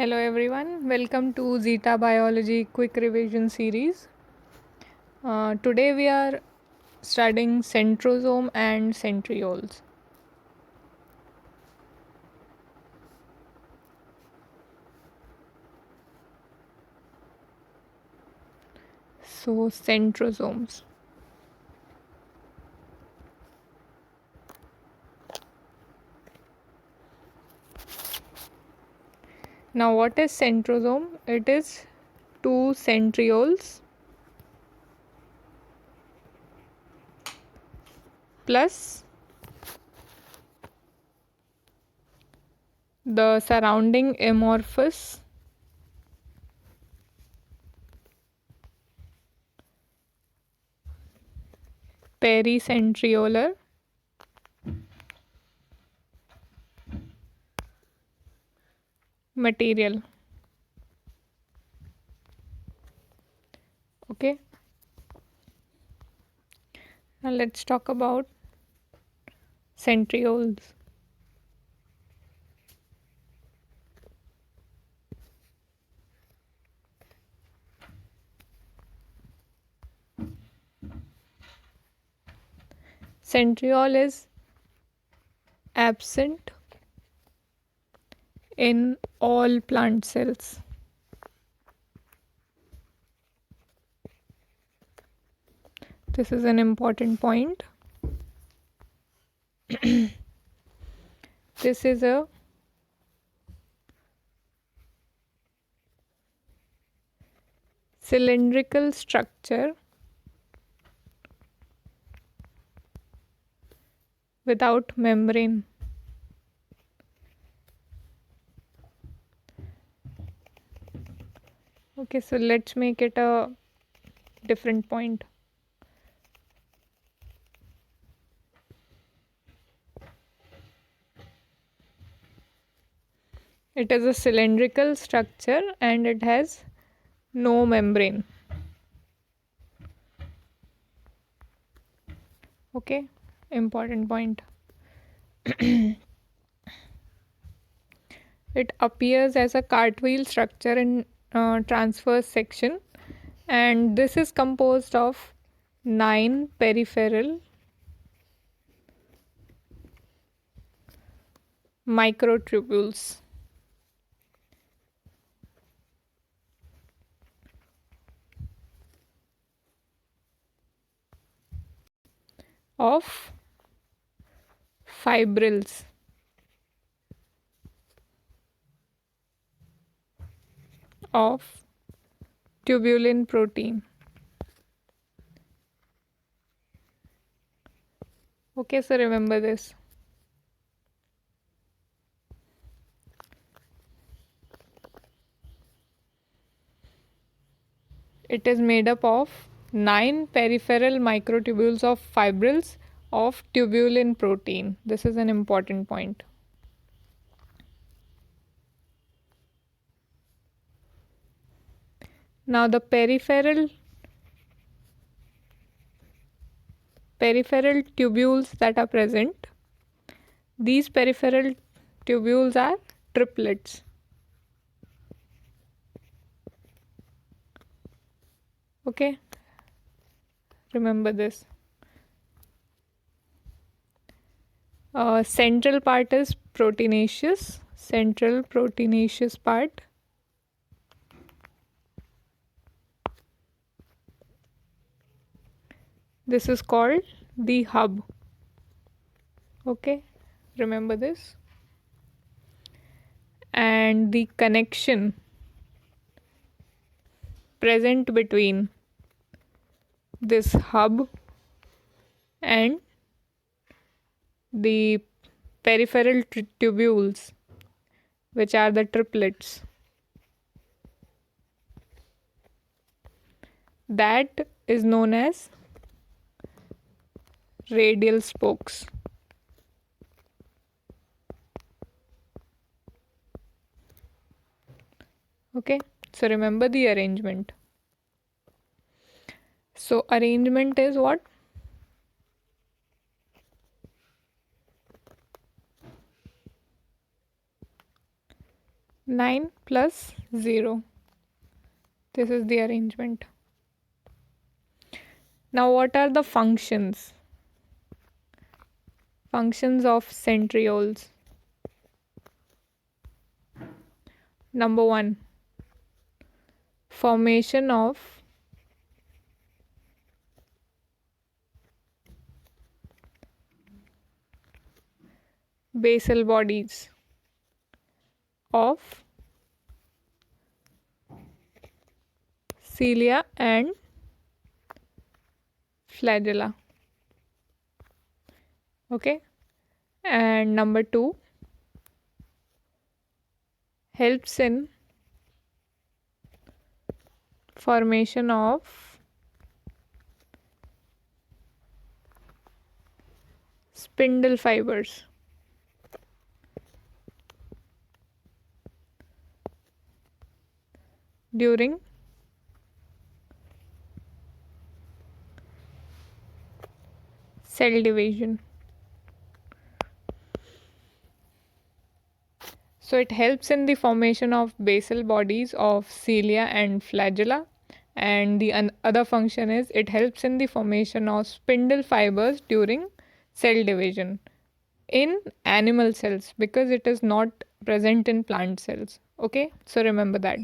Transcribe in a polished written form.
Hello everyone, welcome to ZetaBiology quick revision series. Today we are studying Centrosome and Centrioles. So centrosomes. Now what is centrosome? It is two centrioles plus the surrounding amorphous pericentriolar material. Okay, now let's talk about centrioles. Centriole is absent in all plant cells. This is an important point. This is a cylindrical structure without membrane. Okay, so let's make it a different point. It is a cylindrical structure and it has no membrane. Okay, important point. It appears as a cartwheel structure in transverse section, and this is composed of 9 peripheral microtubules. Of fibrils. Of tubulin protein. Okay, so remember this. It is made up of 9 peripheral microtubules of fibrils of tubulin protein. This is an important point. Now the peripheral tubules that are present, these peripheral tubules are triplets. Okay, remember this. Central part is proteinaceous, central proteinaceous part. This is called the hub. Okay, remember this. And the connection present between this hub and the peripheral tubules, which are the triplets, that is known as radial spokes. Okay, so remember the arrangement. So arrangement is what? 9 plus 0. This is the arrangement. Now what are the functions? Functions of centrioles. Number 1, formation of basal bodies of cilia and flagella. Okay, and number 2, helps in formation of spindle fibers during cell division. So it helps in the formation of basal bodies of cilia and flagella, and the other function is it helps in the formation of spindle fibers during cell division in animal cells, because it is not present in plant cells. Okay, so remember that.